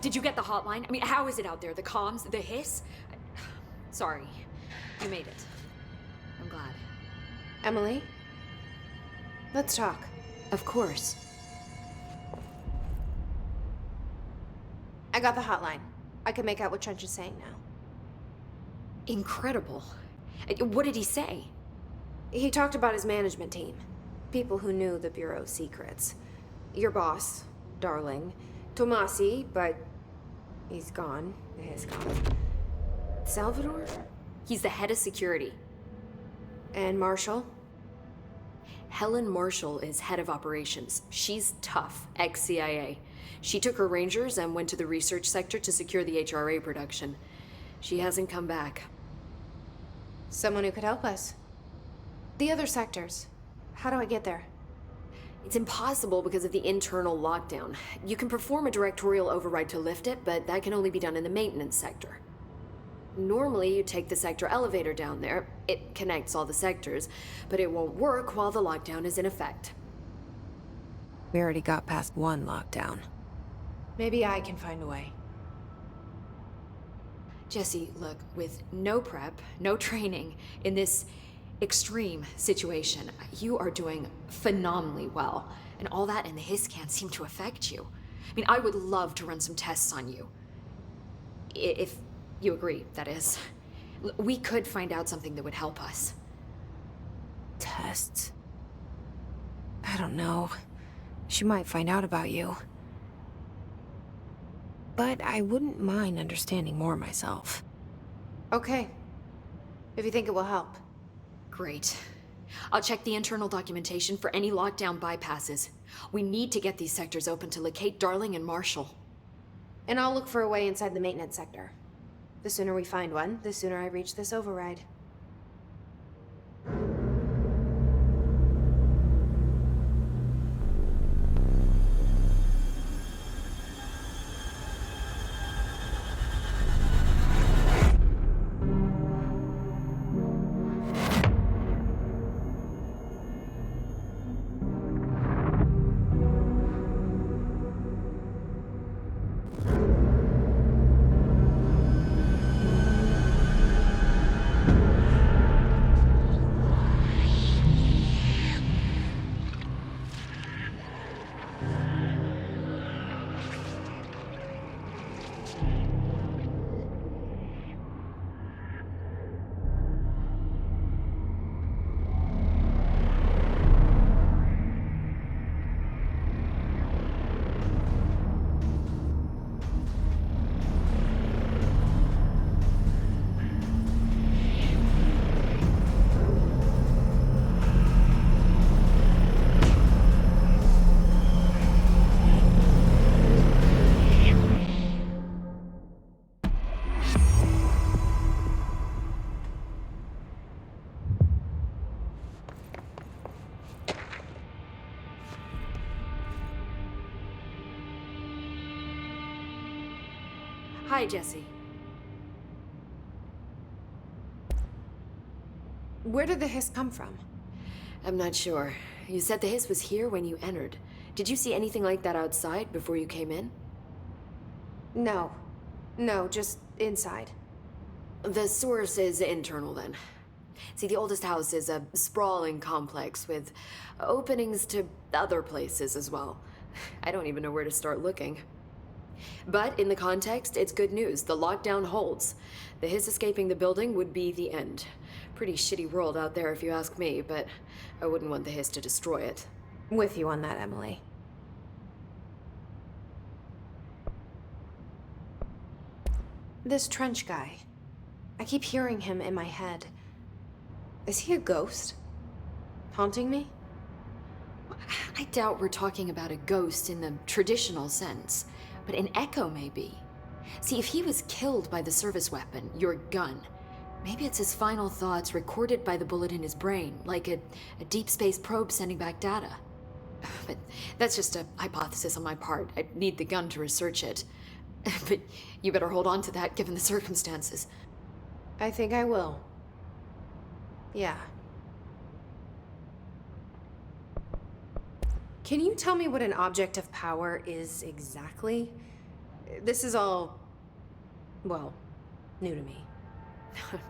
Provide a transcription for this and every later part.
Did you get the hotline? I mean, how is it out there? The comms? The hiss? Sorry. You made it. I'm glad. Emily? Let's talk. Of course. I got the hotline. I can make out what Trench is saying now. Incredible. What did he say? He talked about his management team. People who knew the Bureau's secrets. Your boss, Darling. Tomasi, but he's gone. He's gone. Salvador? He's the head of security. And Marshall? Helen Marshall is head of operations. She's tough, ex-CIA. She took her Rangers and went to the research sector to secure the HRA production. She hasn't come back. Someone who could help us. The other sectors. How do I get there? It's impossible because of the internal lockdown. You can perform a directorial override to lift it, but that can only be done in the maintenance sector. Normally, you take the sector elevator down there. It connects all the sectors, but it won't work while the lockdown is in effect. We already got past one lockdown. Maybe I can find a way. Jesse, look, with no prep, no training, in this extreme situation, you are doing phenomenally well. And all that and the hiss can't seem to affect you. I mean, I would love to run some tests on you. If you agree, that is. We could find out something that would help us. Tests? I don't know. She might find out about you. But I wouldn't mind understanding more myself. Okay. If you think it will help. Great. I'll check the internal documentation for any lockdown bypasses. We need to get these sectors open to locate Darling and Marshall. And I'll look for a way inside the maintenance sector. The sooner we find one, the sooner I reach this override. Hi, Jesse. Where did the hiss come from? I'm not sure. You said the hiss was here when you entered. Did you see anything like that outside before you came in? No. No, just inside. The source is internal, then. See, the oldest house is a sprawling complex with openings to other places as well. I don't even know where to start looking. But in the context, it's good news. The lockdown holds. The hiss escaping the building would be the end. Pretty shitty world out there if you ask me, but I wouldn't want the hiss to destroy it. With you on that, Emily. This Trench guy. I keep hearing him in my head. Is he a ghost? Haunting me? I doubt we're talking about a ghost in the traditional sense, but an echo maybe. See, if he was killed by the service weapon, your gun, maybe it's his final thoughts recorded by the bullet in his brain, like a deep space probe sending back data. But that's just a hypothesis on my part. I'd need the gun to research it. But you better hold on to that given the circumstances. I think I will. Yeah. Can you tell me what an object of power is exactly? This is all, well, new to me.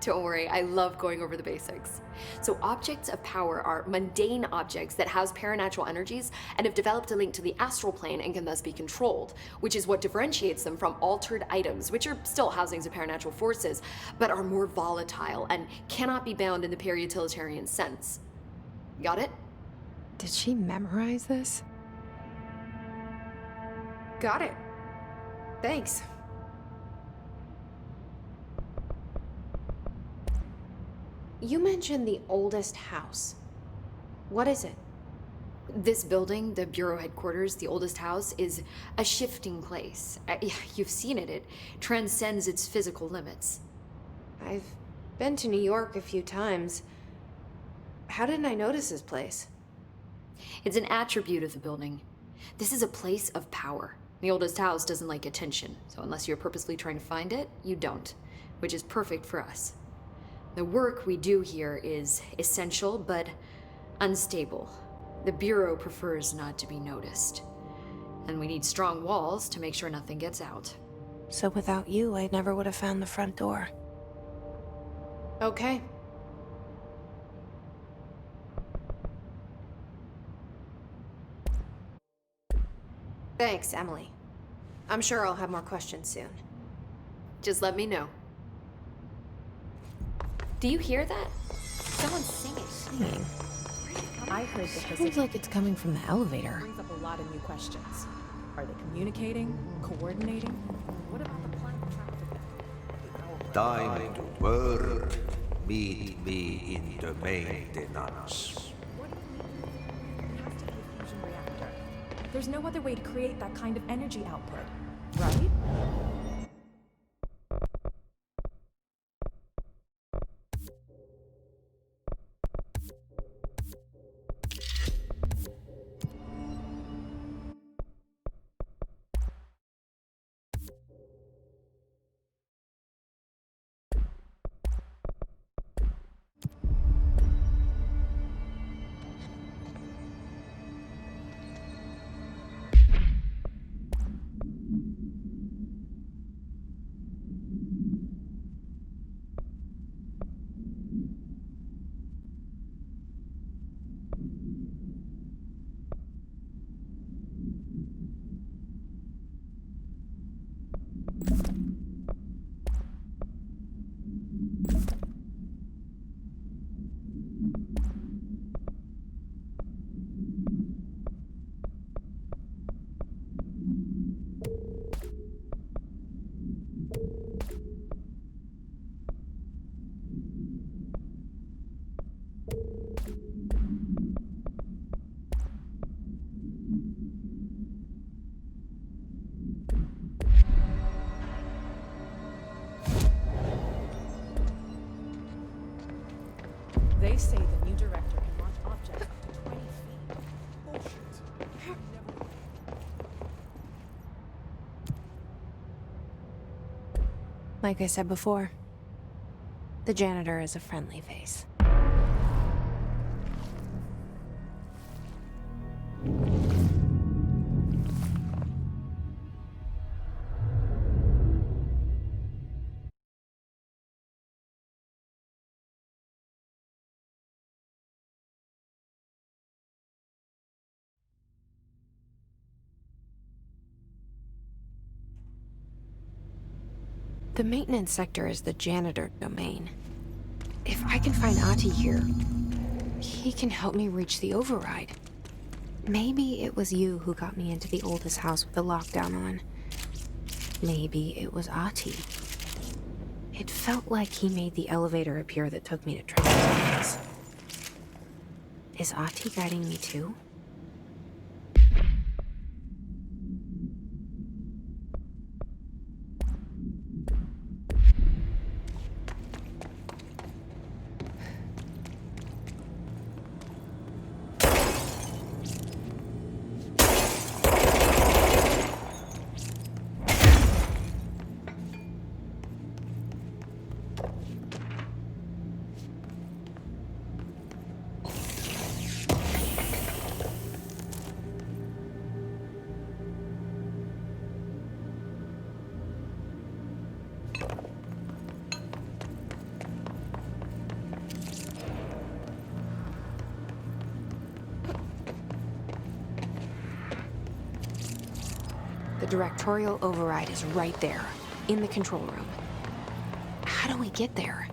Don't worry, I love going over the basics. So objects of power are mundane objects that house paranatural energies and have developed a link to the astral plane and can thus be controlled, which is what differentiates them from altered items, which are still housings of paranatural forces, but are more volatile and cannot be bound in the peri-utilitarian sense. Got it? Did she memorize this? Got it. Thanks. You mentioned the oldest house. What is it? This building, the Bureau headquarters, the oldest house, is a shifting place. You've seen it. It transcends its physical limits. I've been to New York a few times. How didn't I notice this place? It's an attribute of the building. This is a place of power. The oldest house doesn't like attention, so unless you're purposely trying to find it, you don't, which is perfect for us. The work we do here is essential, but unstable. The Bureau prefers not to be noticed. And we need strong walls to make sure nothing gets out. So without you, I never would have found the front door. Okay. Thanks, Emily. I'm sure I'll have more questions soon. Just let me know. Do you hear that? Someone's singing. Singing. I heard that Sounds like it's coming from the elevator. brings up a lot of new questions. Are they communicating? Coordinating? What about the planet traffic? Time to work. Meet me in the maintenance. What do you mean? It has to be a fusion reactor. There's no other way to create that kind of energy output, right? They say the new director can launch objects up to 20 feet. Bullshit. Like I said before, the janitor is a friendly face. The maintenance sector is the janitor domain. If I can find Ahti here, he can help me reach the override. Maybe it was you who got me into the oldest house with the lockdown on. Maybe it was Ahti. It felt like he made the elevator appear that took me to Travis. Is Ahti guiding me too? The directorial override is right there, in the control room. How do we get there?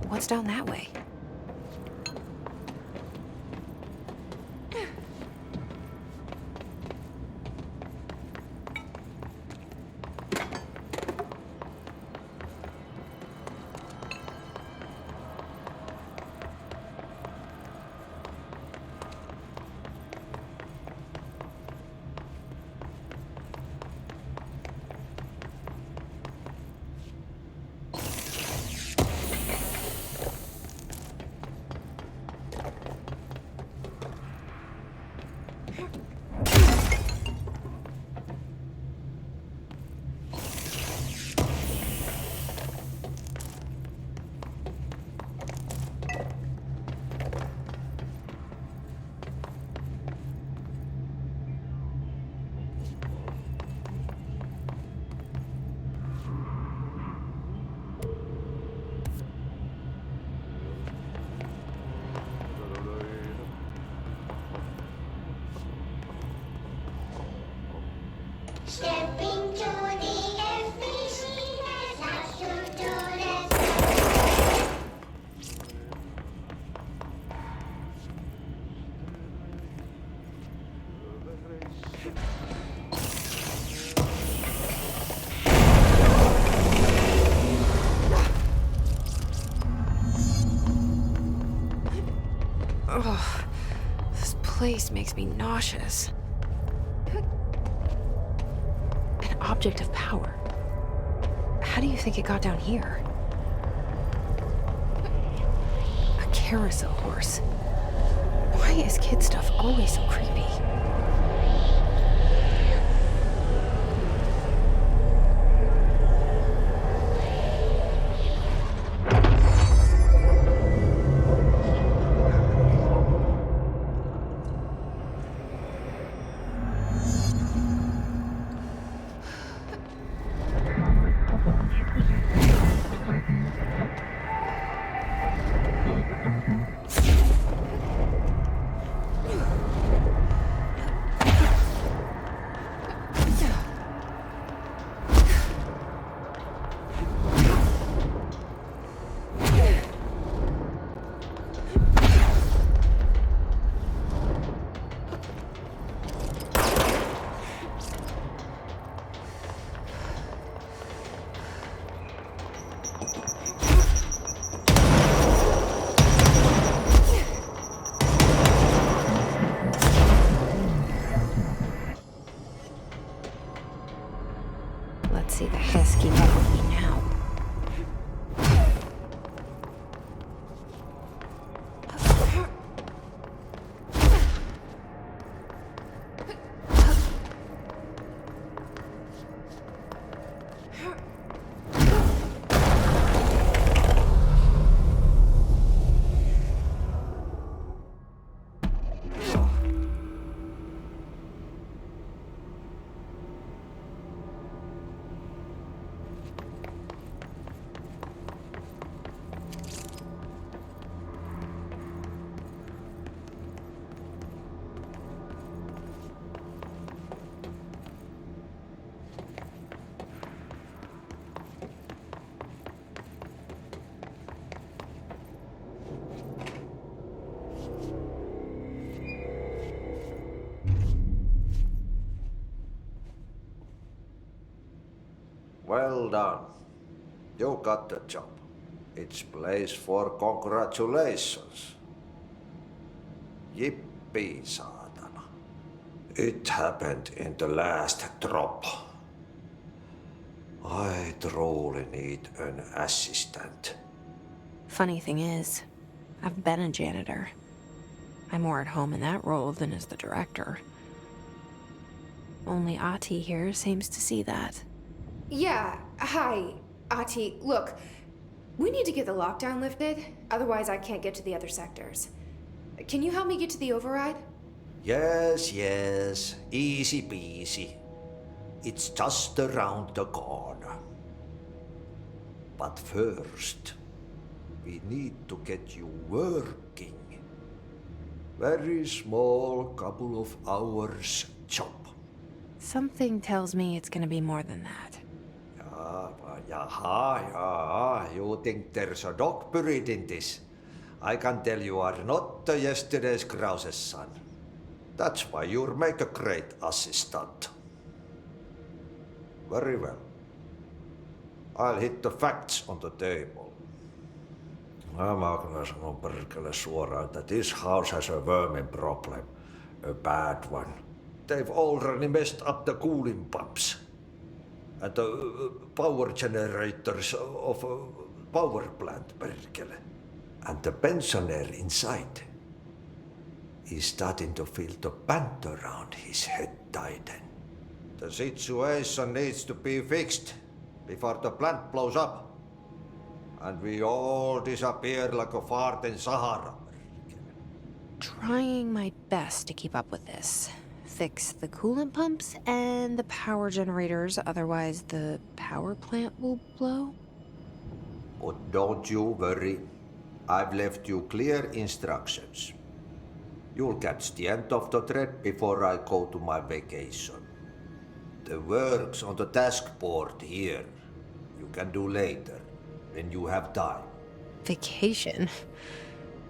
What's down that way? Stepping to the FBC, there's lots to do, there's Ugh, this place makes me nauseous. An object of power. How do you think it got down here? A carousel horse. Why is kid stuff always so creepy? Well done. You got the job. It's place for congratulations. Yippee, saatana. It happened in the last drop. I truly need an assistant. Funny thing is, I've been a janitor. I'm more at home in that role than as the director. Only Ati here seems to see that. Yeah, hi, Ati. Look, we need to get the lockdown lifted, otherwise I can't get to the other sectors. Can you help me get to the override? Yes, easy peasy. It's just around the corner. But first, we need to get you working. Very small, couple of hours job. Something tells me it's gonna be more than that. Jaha, you think there's a dog buried in this? I can tell you are not yesterday's Krause's son. That's why you'll make a great assistant. Very well. I'll hit the facts on the table. Mä kyllä sanon perkele suoraan, että this house has a vermin problem. A bad one. They've already messed up the cooling pumps. And the power generators of a power plant, perkele. And the pensioner inside is starting to feel the band around his head tighten. The situation needs to be fixed before the plant blows up. And we all disappear like a fart in Sahara. Trying my best to keep up with this. Fix the coolant pumps and the power generators, otherwise the power plant will blow. But don't you worry. I've left you clear instructions. You'll catch the end of the thread before I go to my vacation. The work's on the task board here. You can do later, when you have time. Vacation?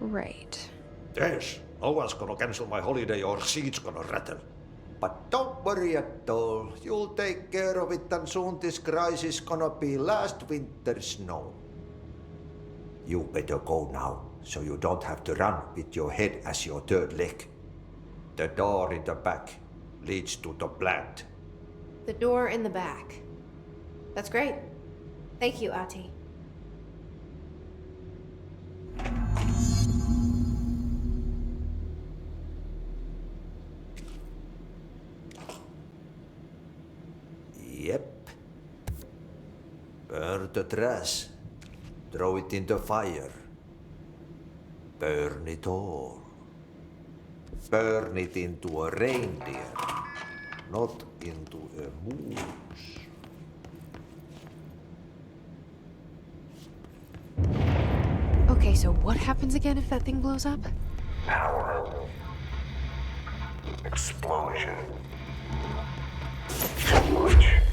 Right. Yes, no one's gonna cancel my holiday or seat's gonna rattle. But don't worry at all. You'll take care of it and soon this crisis gonna be last winter's snow. You better go now, so you don't have to run with your head as your third leg. The door in the back leads to the plant. The door in the back. That's great. Thank you, Ati. Yep. Burn the trash. Throw it in the fire. Burn it all. Burn it into a reindeer, not into a moose. Okay, so what happens again if that thing blows up? Power. Explosion. Too much.